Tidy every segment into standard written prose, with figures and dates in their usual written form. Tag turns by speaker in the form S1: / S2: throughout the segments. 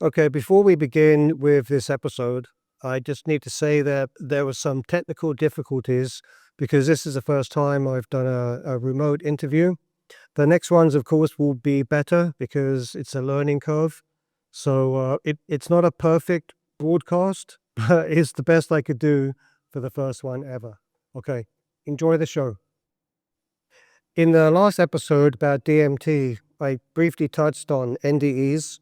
S1: Okay, before we begin with this episode, I just need to say that there were some technical difficulties because this is the first time I've done a remote interview. The next ones, of course, will be better because it's a learning curve. So it's not a perfect broadcast, but it's the best I could do for the first one ever. Okay, enjoy the show. In the last episode about DMT, I briefly touched on NDEs.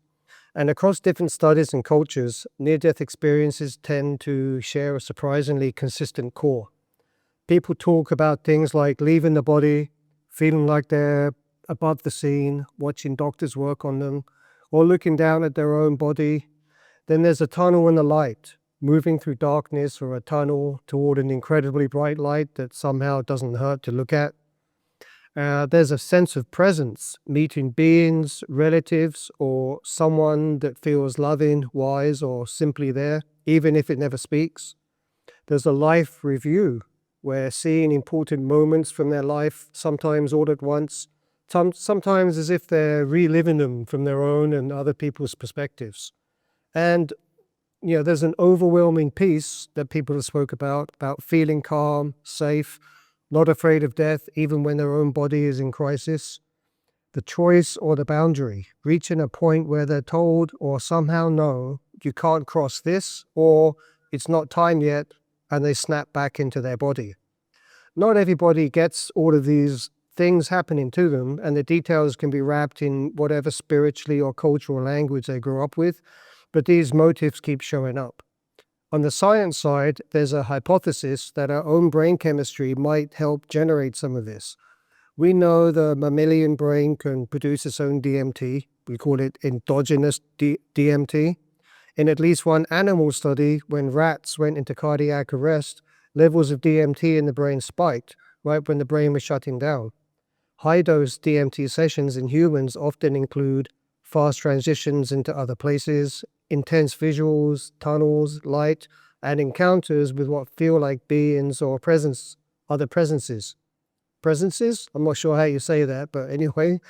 S1: And across different studies and cultures, near-death experiences tend to share a surprisingly consistent core. People talk about things like leaving the body, feeling like they're above the scene, watching doctors work on them, or looking down at their own body. Then there's a tunnel in the light, moving through darkness, or a tunnel toward an incredibly bright light that somehow doesn't hurt to look at. There's a sense of presence, meeting beings, relatives, or someone that feels loving, wise, or simply there, even if it never speaks. There's a life review, where seeing important moments from their life, sometimes all at once, sometimes as if they're reliving them from their own and other people's perspectives. And there's an overwhelming peace that people have spoke about feeling calm, safe, not afraid of death, even when their own body is in crisis. The choice or the boundary, reaching a point where they're told or somehow know you can't cross this, or it's not time yet, and they snap back into their body. Not everybody gets all of these things happening to them, and the details can be wrapped in whatever spiritually or cultural language they grew up with, but these motifs keep showing up. On the science side, there's a hypothesis that our own brain chemistry might help generate some of this. We know the mammalian brain can produce its own DMT. We call it endogenous DMT. In at least one animal study, when rats went into cardiac arrest, levels of DMT in the brain spiked right when the brain was shutting down. High-dose DMT sessions in humans often include fast transitions into other places, intense visuals, tunnels, light, and encounters with what feel like beings or other presences. Presences? I'm not sure how you say that, but anyway.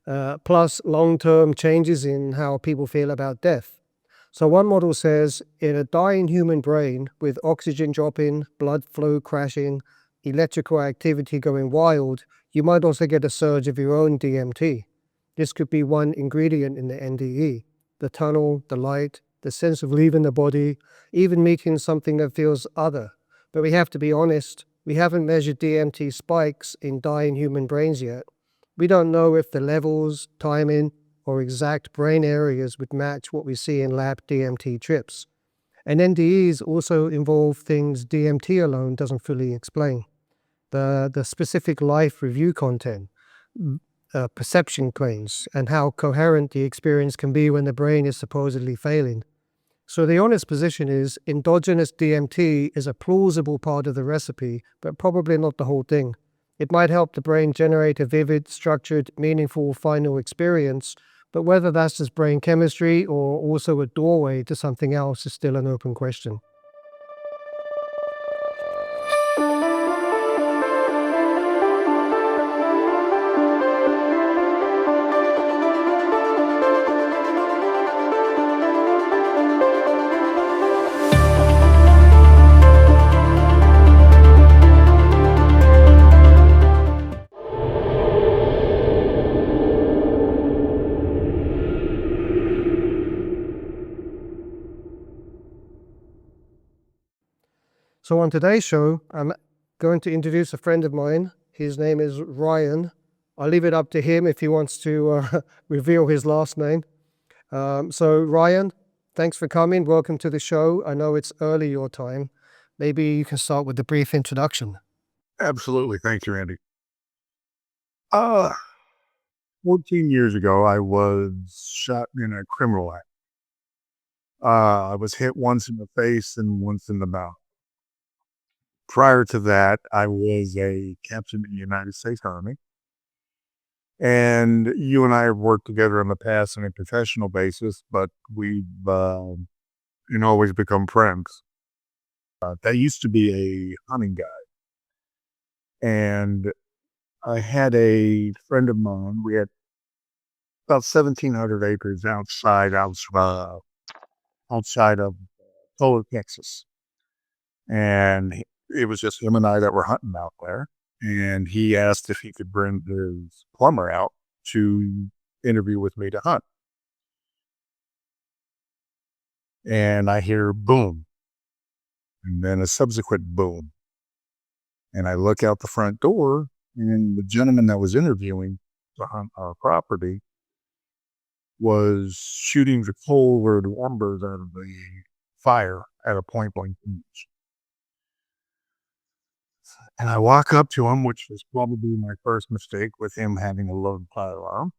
S1: Plus long-term changes in how people feel about death. So one model says, in a dying human brain with oxygen dropping, blood flow crashing, electrical activity going wild, you might also get a surge of your own DMT. This could be one ingredient in the NDE. The tunnel, the light, the sense of leaving the body, even meeting something that feels other. But we have to be honest, we haven't measured DMT spikes in dying human brains yet. We don't know if the levels, timing, or exact brain areas would match what we see in lab DMT trips. And NDEs also involve things DMT alone doesn't fully explain. The specific life review content, perception claims, and how coherent the experience can be when the brain is supposedly failing. So the honest position is endogenous DMT is a plausible part of the recipe, but probably not the whole thing. It might help the brain generate a vivid, structured, meaningful final experience, but whether that's just brain chemistry or also a doorway to something else is still an open question. So on today's show, I'm going to introduce a friend of mine. His name is Ryan. I'll leave it up to him if he wants to reveal his last name. So Ryan, thanks for coming. Welcome to the show. I know it's early your time. Maybe you can start with a brief introduction.
S2: Absolutely. Thank you, Andy. 14 years ago, I was shot in a criminal act. I was hit once in the face and once in the mouth. Prior to that, I was a captain in the United States Army. And you and I have worked together in the past on a professional basis, but we've always become friends. That used to be a hunting guide. And I had a friend of mine. We had about 1,700 acres outside of Tola, Texas. And it was just him and I that were hunting out there. And he asked if he could bring his plumber out to interview with me to hunt. And I hear boom, and then a subsequent boom. And I look out the front door, and the gentleman that was interviewing to hunt our property was shooting the coal or the embers out of the fire at a point blank range. And I walk up to him, which was probably my first mistake with him having a loaded firearm.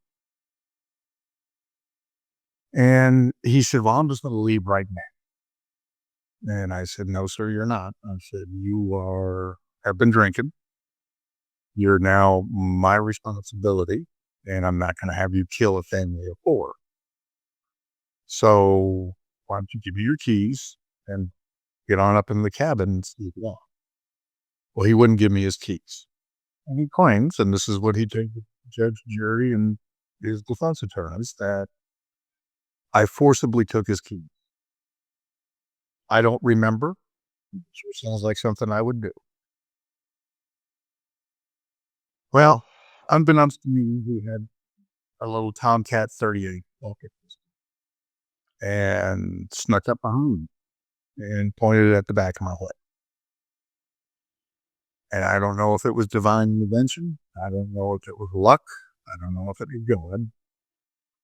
S2: And he said, well, I'm just going to leave right now. And I said, no, sir, you're not. I said, you have been drinking. You're now my responsibility, and I'm not going to have you kill a family of 4. So why don't you give me your keys and get on up in the cabin and sleep along? Well, he wouldn't give me his keys. And he claims, and this is what he told the judge, jury, and his defense attorneys, that I forcibly took his keys. I don't remember. It sure sounds like something I would do. Well, unbeknownst to me, he had a little Tomcat 38 pocket pistol and snuck up behind me and pointed it at the back of my head. And I don't know if it was divine intervention. I don't know if it was luck. I don't know if it was God.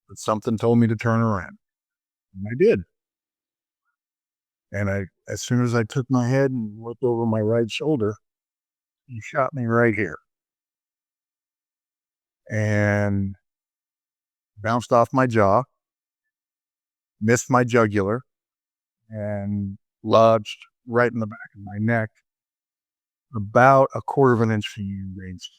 S2: But something told me to turn around. And I did. And as soon as I took my head and looked over my right shoulder, he shot me right here. And bounced off my jaw, missed my jugular, and lodged right in the back of my neck, about 1/4 of an inch from you range,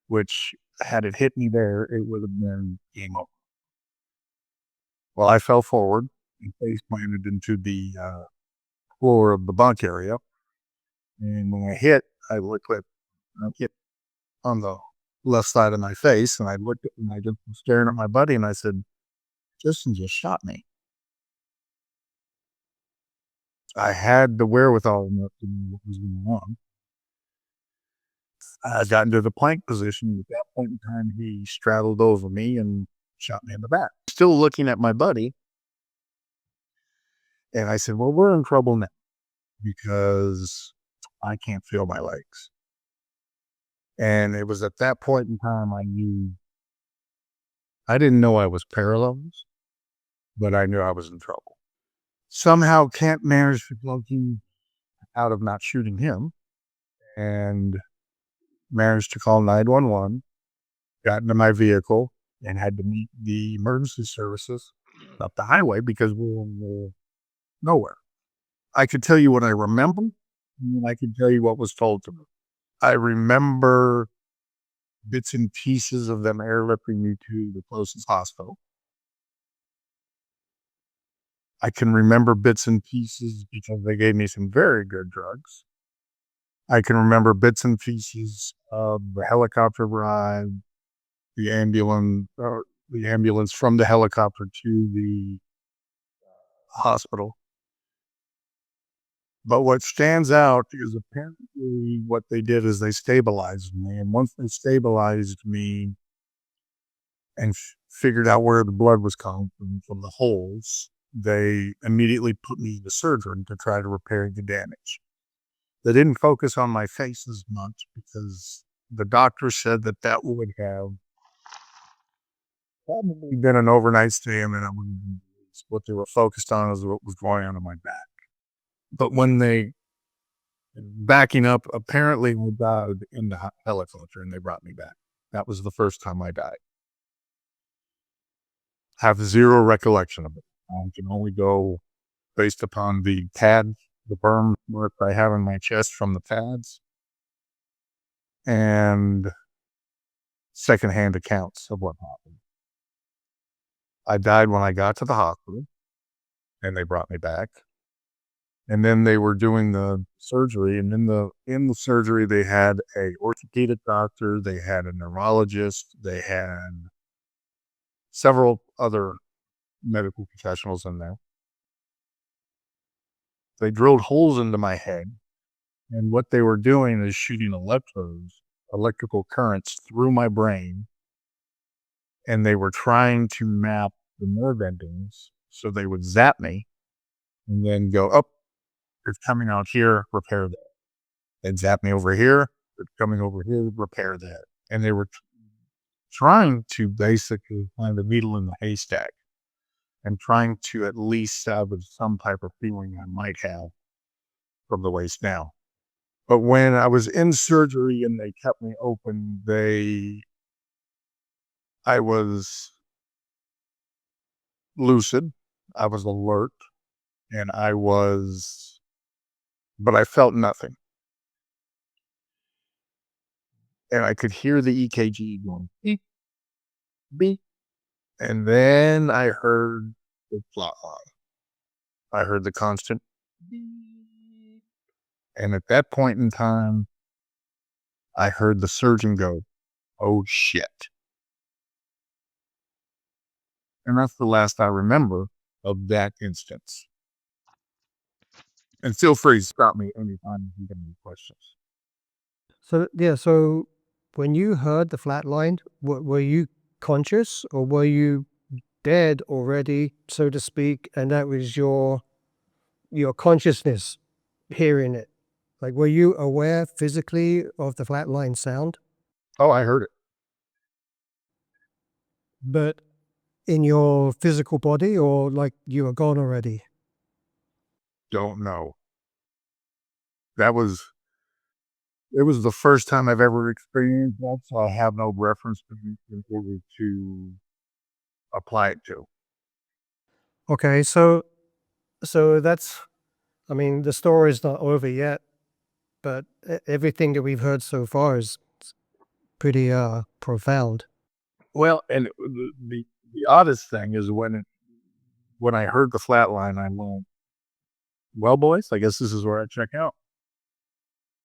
S2: which had it hit me there, it would have been game over. Well, I fell forward and face planted into the floor of the bunk area. And when I hit, I hit on the left side of my face, and I looked at and I just was staring at my buddy, and I said, Justin just shot me. I had the wherewithal enough to know what was going on. I got into the plank position. At that point in time, he straddled over me and shot me in the back. Still looking at my buddy. And I said, well, we're in trouble now because I can't feel my legs. And it was at that point in time I didn't know I was paralyzed, but I knew I was in trouble. Somehow Kent managed to plug me out of not shooting him and managed to call 911, got into my vehicle, and had to meet the emergency services up the highway because we were nowhere. I could tell you what I remember, and I could tell you what was told to me. I remember bits and pieces of them airlifting me to the closest hospital. I can remember bits and pieces because they gave me some very good drugs. I can remember bits and pieces of the helicopter ride, the ambulance from the helicopter to the hospital. But what stands out is apparently what they did is they stabilized me. And once they stabilized me and figured out where the blood was coming from the holes, they immediately put me into surgery to try to repair the damage. They didn't focus on my face as much because the doctor said that would have probably been an overnight stay, and then what they were focused on is what was going on in my back. But when backing up, apparently I died in the helicopter and they brought me back. That was the first time I died. Have zero recollection of it. I can only go based upon the pads, the burn mark I have in my chest from the pads, and secondhand accounts of what happened. I died when I got to the hospital and they brought me back. And then they were doing the surgery, and in the surgery they had a orthopedic doctor, they had a neurologist, they had several other medical professionals in there. They drilled holes into my head, and what they were doing is shooting electrical currents through my brain, and they were trying to map the nerve endings. So they would zap me and then go, oh, it's coming out here, repair that. They'd zap me over here, it's coming over here, repair that. And they were trying to basically find a needle in the haystack and trying to at least salvage some type of feeling I might have from the waist down. But when I was in surgery and they kept me open, I was lucid, I was alert, and but I felt nothing. And I could hear the EKG going beep, beep. And then I heard the plot line. I heard the constant beep. And at that point in time, I heard the surgeon go, oh shit. And that's the last I remember of that instance. And feel free to stop me anytime you have any questions.
S1: So when you heard the flatline, were you conscious or were you dead already, so to speak, and that was your consciousness hearing it? Like, were you aware physically of the flatline sound?
S2: Oh, I heard it.
S1: But in your physical body, or like you were gone already?
S2: Don't know. It was the first time I've ever experienced that, so I have no reference in order to apply it to.
S1: Okay, so that's, I mean, the story's not over yet, but everything that we've heard so far is pretty profound.
S2: Well, and the oddest thing is when I heard the flat line, I went, well, boys, I guess this is where I check out.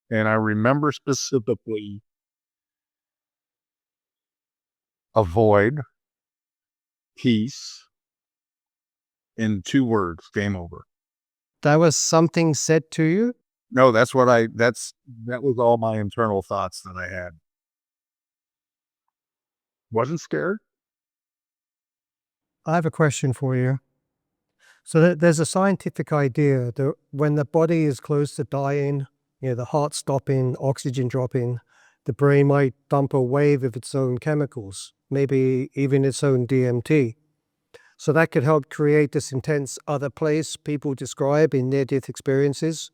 S2: And I remember specifically avoid, peace, in 2 words, game over.
S1: That was something said to you?
S2: No, that was all my internal thoughts that I had. Wasn't scared.
S1: I have a question for you. So there's a scientific idea that when the body is close to dying, the heart stopping, oxygen dropping, the brain might dump a wave of its own chemicals, maybe even its own DMT. So that could help create this intense other place people describe in near-death experiences.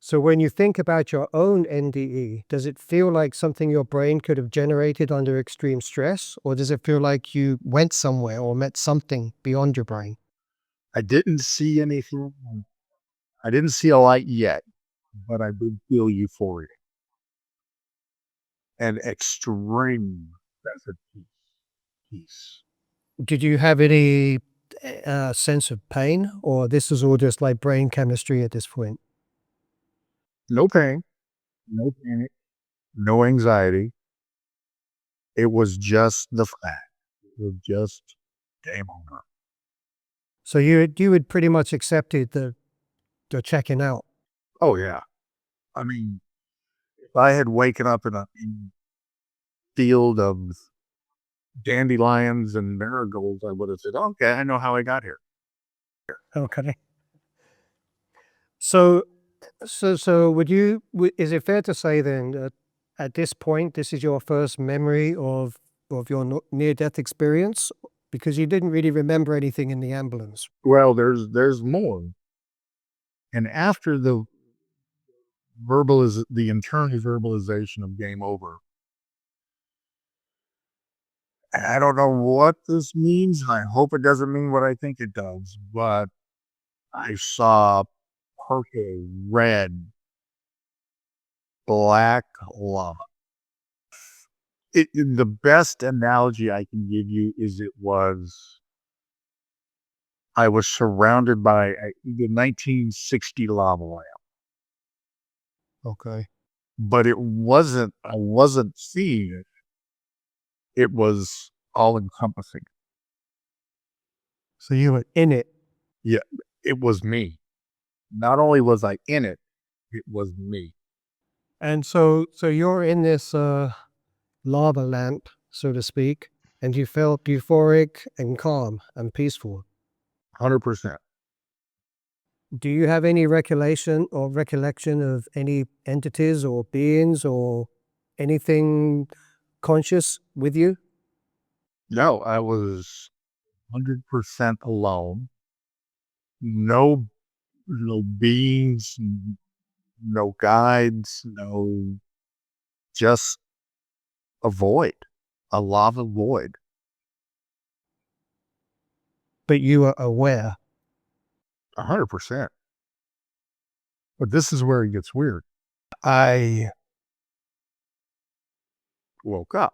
S1: So when you think about your own NDE, does it feel like something your brain could have generated under extreme stress? Or does it feel like you went somewhere or met something beyond your brain?
S2: I didn't see anything. I didn't see a light yet, but I did feel euphoria and extreme sense of peace.
S1: Did you have any sense of pain, or this is all just like brain chemistry at this point?
S2: No pain, no panic, no anxiety. It was just the fact. It was just game over.
S1: So you had pretty much accepted the checking out.
S2: Oh yeah. I mean, if I had waken up in a field of dandelions and marigolds, I would have said, okay, I know how I got here.
S1: Okay. So is it fair to say then that at this point, this is your first memory of your near-death experience? Because you didn't really remember anything in the ambulance.
S2: Well, there's more. And after the internal verbalization of game over, I don't know what this means. I hope it doesn't mean what I think it does, but I saw purple, red, black lava. The best analogy I can give you is I was surrounded by the 1960 lava lamp.
S1: Okay.
S2: But I wasn't seeing it. It was all-encompassing.
S1: So you were in it.
S2: Yeah, it was me. Not only was I in it, it was me.
S1: And so you're in this lava lamp, so to speak, and you felt euphoric and calm and peaceful.
S2: 100%.
S1: Do you have any recollection of any entities or beings or anything conscious with you?
S2: No, I was 100% alone. No beings, no guides, just a void, a lava void.
S1: But you are aware.
S2: 100%. But this is where it gets weird. I woke up.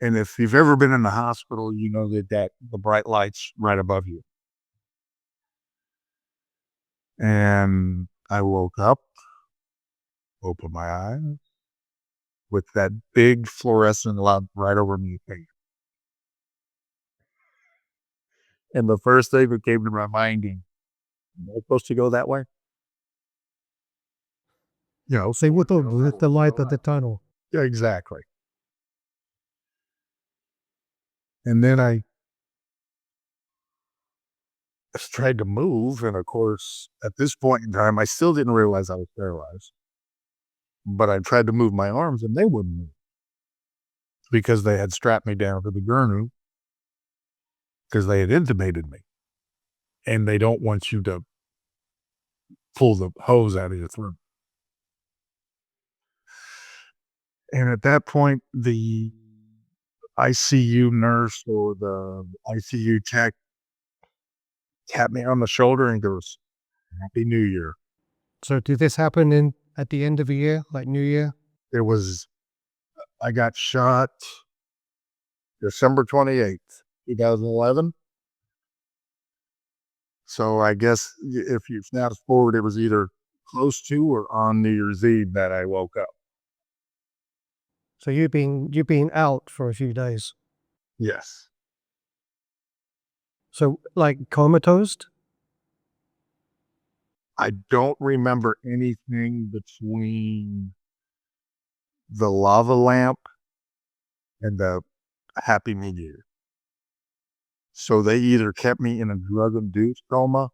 S2: And if you've ever been in the hospital, you know that the bright light's right above you. And I woke up, opened my eyes, with that big fluorescent lamp right over me. And the first thing that came to my mind, am I supposed to go that way?
S1: Say with the light of the tunnel.
S2: Yeah, exactly. And then I tried to move. And of course, at this point in time, I still didn't realize I was paralyzed. But I tried to move my arms and they wouldn't move because they had strapped me down to the gurney because they had intubated me. And they don't want you to pull the hose out of your throat. And at that point, the ICU nurse or the ICU tech tapped me on the shoulder and goes, "Happy New Year."
S1: So did this happen at the end of a year, like New Year?
S2: I got shot December 28th, 2011. So I guess if you fast forward, it was either close to or on New Year's Eve that I woke up.
S1: So you've been out for a few days.
S2: Yes.
S1: So like comatose?
S2: I don't remember anything between the lava lamp and the Happy New Year. So they either kept me in a drug-induced coma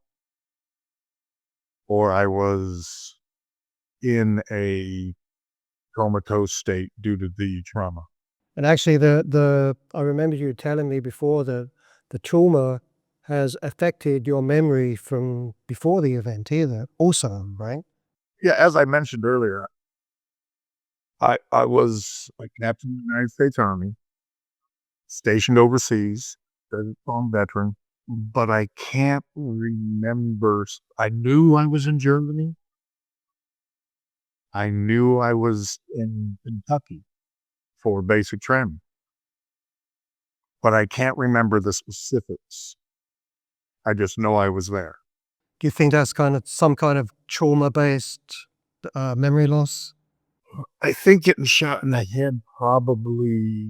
S2: or I was in a comatose state due to the trauma.
S1: And actually I remember you telling me before the trauma has affected your memory from before the event either, also, right?
S2: Yeah, as I mentioned earlier, I was a captain in the United States Army, stationed overseas, strong veteran, but I can't remember. I knew I was in Germany. I knew I was in Kentucky for basic training, but I can't remember the specifics. I just know I was there.
S1: Do you think that's kind of some kind of trauma-based memory loss?
S2: I think getting shot in the head probably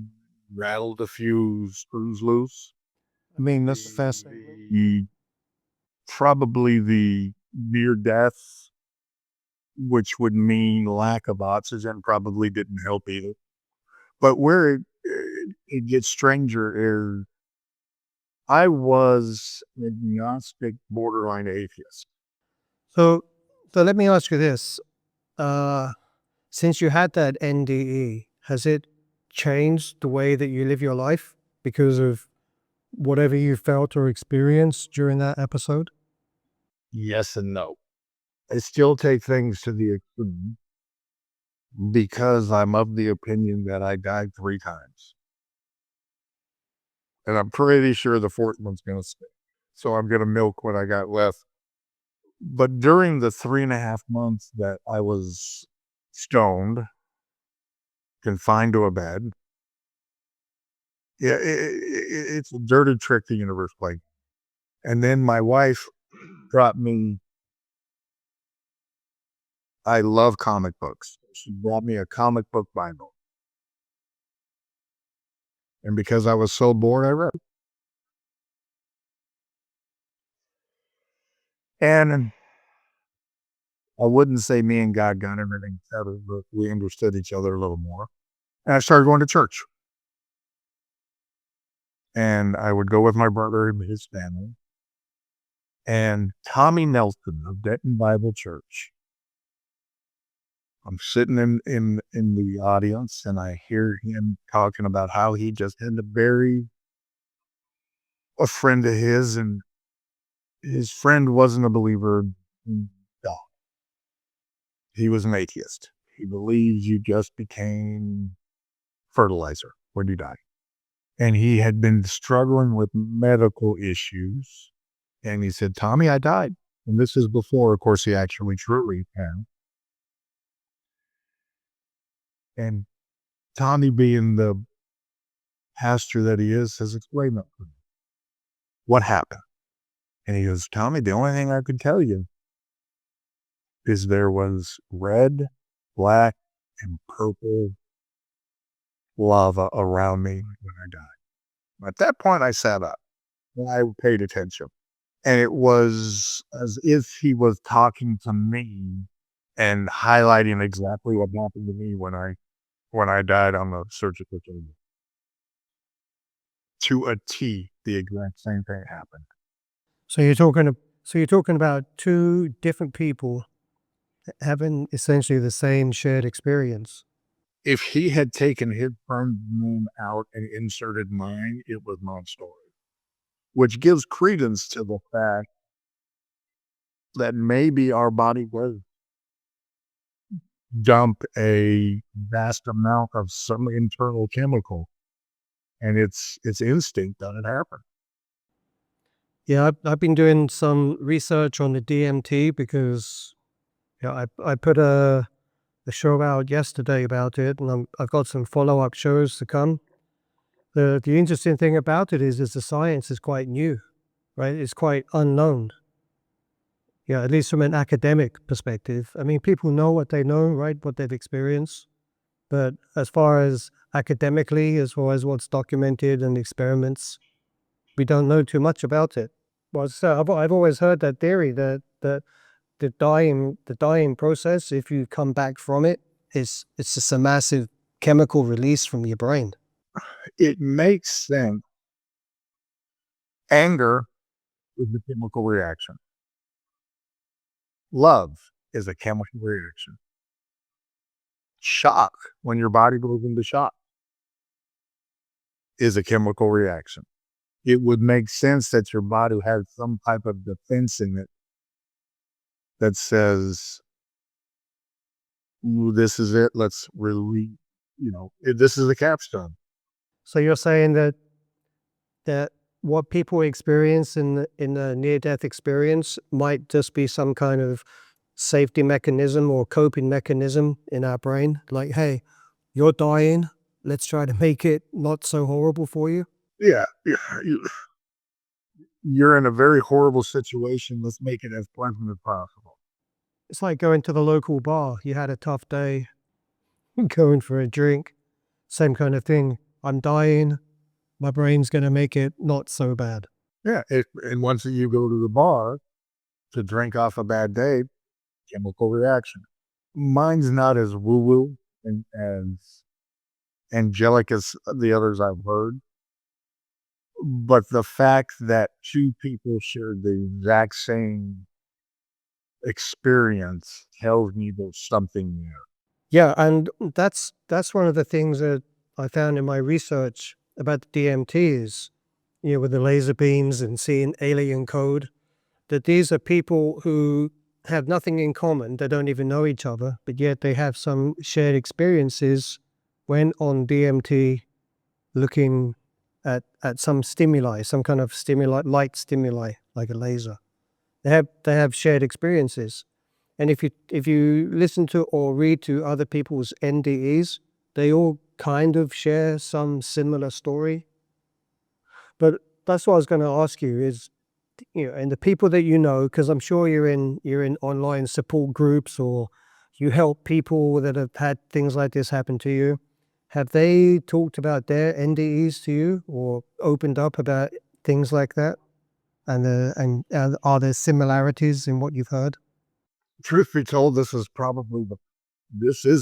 S2: rattled a few screws loose.
S1: I mean, that's fascinating.
S2: Probably the near death, which would mean lack of oxygen, probably didn't help either. But where it gets stranger is I was an agnostic borderline atheist.
S1: So let me ask you this. Since you had that NDE, has it changed the way that you live your life because of whatever you felt or experienced during that episode?
S2: Yes and no. I still take things to the extreme because I'm of the opinion that I died 3 times. And I'm pretty sure the 4th one's going to stick. So I'm going to milk what I got left. But during the 3.5 months that I was stoned, confined to a bed, yeah, it's a dirty trick the universe played. And then my wife brought me, I love comic books. She brought me a comic book Bible. And because I was so bored, I wrote. And I wouldn't say me and God got everything together, but we understood each other a little more. And I started going to church. And I would go with my brother and his family. And Tommy Nelson of Denton Bible Church. I'm sitting in the audience and I hear him talking about how he just had to bury a friend of his, and his friend wasn't a believer in God. He was an atheist. He believes you just became fertilizer when you die. And he had been struggling with medical issues. And he said, Tommy, I died. And this is before, of course, he actually truly had. And Tommy, being the pastor that he is, says, explain that to me. What happened? And he goes, Tommy, the only thing I could tell you is there was red, black, and purple lava around me when I died. At that point, I sat up and I paid attention. And it was as if he was talking to me and highlighting exactly what happened to me when I died on the surgical table. To a T, the exact same thing happened.
S1: So you're talking about two different people having essentially the same shared experience.
S2: If he had taken his friend's name out and inserted mine, it was non-story. Which gives credence to the fact that maybe our body was dump a vast amount of some internal chemical, and it's instinct that it happened.
S1: Yeah, I've been doing some research on the DMT because I put a show out yesterday about it, and I've got some follow-up shows to come. The interesting thing about it is the science is quite new, right? It's quite unknown. Yeah, at least from an academic perspective. I mean, people know what they know, right? What they've experienced. But as far as academically, as far as what's documented and experiments, we don't know too much about it. Well, so I've always heard that theory that the dying process, if you come back from it, it's just a massive chemical release from your brain.
S2: It makes sense. Anger is a chemical reaction. Love is a chemical reaction. Shock, when your body goes into shock, is a chemical reaction. It would make sense that your body has some type of defense in it that says, ooh, this is it, let's release, this is the capstone.
S1: So you're saying that what people experience in the near-death experience might just be some kind of safety mechanism or coping mechanism in our brain? Like, hey, you're dying, let's try to make it not so horrible for you?
S2: Yeah. You're in a very horrible situation, let's make it as pleasant as possible.
S1: It's like going to the local bar. You had a tough day, going for a drink, same kind of thing. I'm dying, my brain's going to make it not so bad.
S2: Yeah, and once you go to the bar to drink off a bad day, chemical reaction. Mine's not as woo-woo and as angelic as the others I've heard. But the fact that two people shared the exact same experience tells me there's something there.
S1: Yeah, and that's one of the things that I found in my research about the DMTs, with the laser beams and seeing alien code, that these are people who have nothing in common. They don't even know each other, but yet they have some shared experiences when on DMT, looking at some stimuli, some kind of stimuli, light stimuli, like a laser. They have shared experiences. And if you listen to or read to other people's NDEs, they all kind of share some similar story. But that's what I was going to ask you is, and the people that because I'm sure you're in online support groups, or you help people that have had things like this happen to you. Have they talked about their NDEs to you or opened up about things like that? And are there similarities in what you've heard?
S2: Truth be told, this is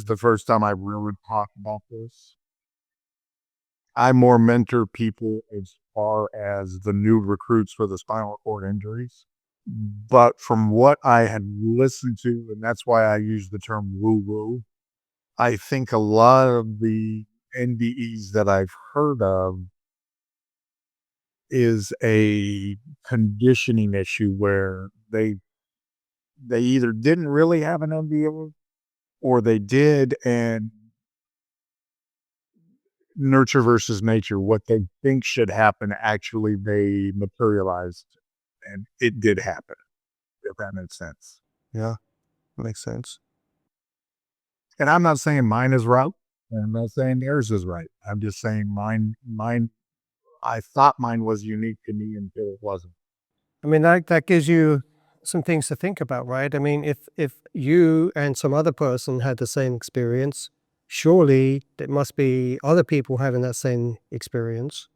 S2: the first time I've really talked about this. I more mentor people as far as the new recruits for the spinal cord injuries. But from what I had listened to, and that's why I use the term woo-woo, I think a lot of the NDEs that I've heard of is a conditioning issue where they either didn't really have an NDE or they did, and nurture versus nature, what they think should happen, actually they materialized, and it did happen, if that makes sense.
S1: Yeah, makes sense.
S2: And I'm not saying mine is right, and I'm not saying theirs is right. I'm just saying mine, I thought mine was unique to me until it wasn't.
S1: I mean, that gives you some things to think about, right? I mean, if you and some other person had the same experience, surely there must be other people having that same experience.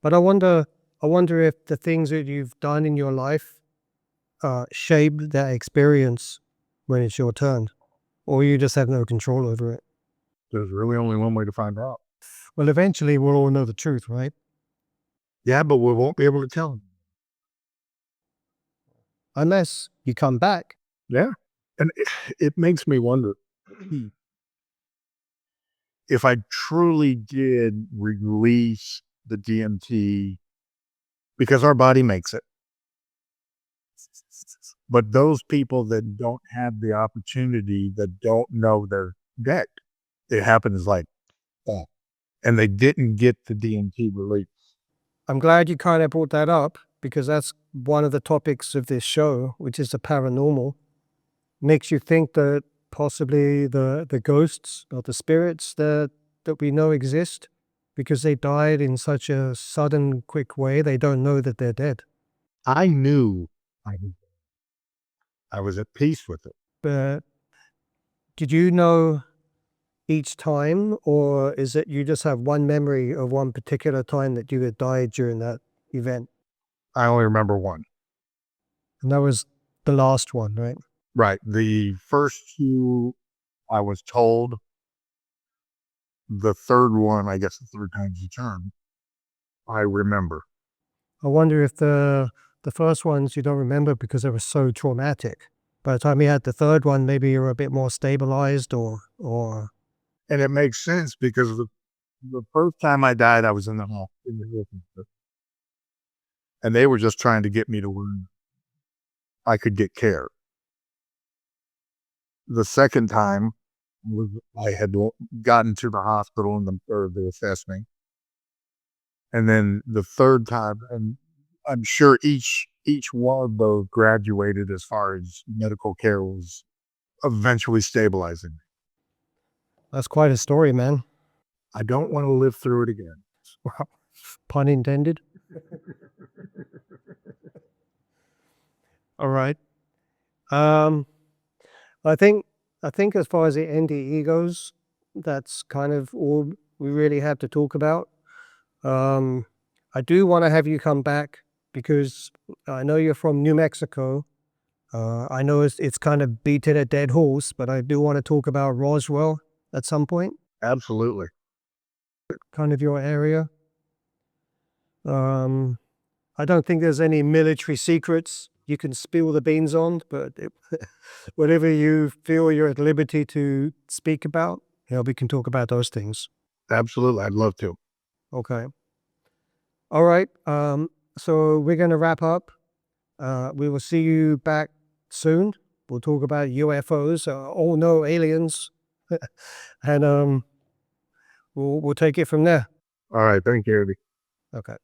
S1: But I wonder if the things that you've done in your life shape that experience when it's your turn, or you just have no control over it.
S2: There's really only one way to find out.
S1: Well, eventually we'll all know the truth, right?
S2: Yeah, but we won't be able to tell them.
S1: Unless you come back.
S2: Yeah. And it makes me wonder if I truly did release the DMT, because our body makes it. But those people that don't have the opportunity, that don't know they're dead, it happens like that. And they didn't get the DMT release.
S1: I'm glad you kind of brought that up, because that's one of the topics of this show, which is the paranormal. Makes you think that possibly the ghosts or the spirits that we know exist, because they died in such a sudden, quick way, they don't know that they're dead.
S2: I knew I was at peace with it.
S1: But did you know each time, or is it you just have one memory of one particular time that you had died during that event?
S2: I only remember one.
S1: And that was the last one, right?
S2: Right. The first two, I was told. The third one, I guess the third time's the charm, I remember.
S1: I wonder if the first ones you don't remember because they were so traumatic. By the time you had the third one, maybe you were a bit more stabilized or.
S2: And it makes sense, because the first time I died, I was in the hospital. And they were just trying to get me to where I could get care. The second time I had gotten to the hospital and they assessed me. And then the third time, and I'm sure each one of those graduated as far as medical care was eventually stabilizing.
S1: That's quite a story, man.
S2: I don't want to live through it again.
S1: Pun intended. All right. I think as far as the NDE goes, that's kind of all we really have to talk about. I do want to have you come back, because I know you're from New Mexico. I know it's kind of beating a dead horse, but I do want to talk about Roswell at some point.
S2: Absolutely.
S1: Kind of your area. I don't think there's any military secrets you can spill the beans on, but whatever you feel you're at liberty to speak about, we can talk about those things.
S2: Absolutely. I'd love to.
S1: Okay. All right. So we're going to wrap up. We will see you back soon. We'll talk about UFOs, no aliens, and we'll take it from there.
S2: All right. Thank you, Andy.
S1: Okay.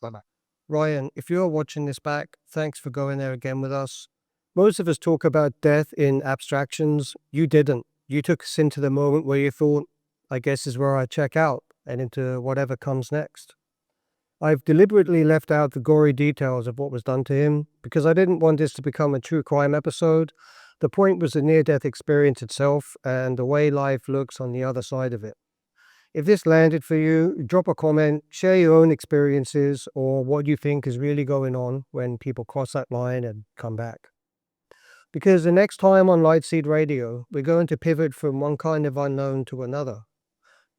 S2: Bye-bye.
S1: Ryan, if you're watching this back, thanks for going there again with us. Most of us talk about death in abstractions. You didn't. You took us into the moment where you thought, I guess is where I check out, and into whatever comes next. I've deliberately left out the gory details of what was done to him, because I didn't want this to become a true crime episode. The point was the near-death experience itself and the way life looks on the other side of it. If this landed for you, drop a comment, share your own experiences or what you think is really going on when people cross that line and come back. Because the next time on Lightseed Radio, we're going to pivot from one kind of unknown to another.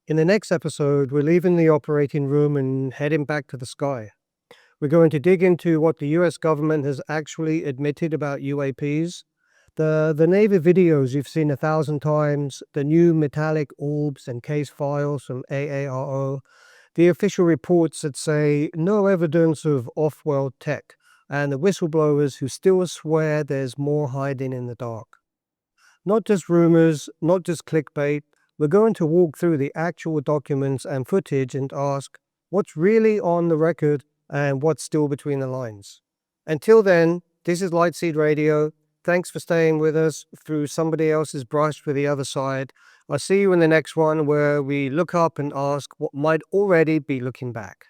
S1: In the next episode, we're leaving the operating room and heading back to the sky. We're going to dig into what the US government has actually admitted about UAPs, the Navy videos you've seen 1,000 times, the new metallic orbs and case files from AARO, the official reports that say no evidence of off-world tech, and the whistleblowers who still swear there's more hiding in the dark. Not just rumors, not just clickbait, we're going to walk through the actual documents and footage and ask what's really on the record and what's still between the lines. Until then, this is Lightseed Radio. Thanks for staying with us through somebody else's brush for the other side. I'll see you in the next one where we look up and ask what might already be looking back.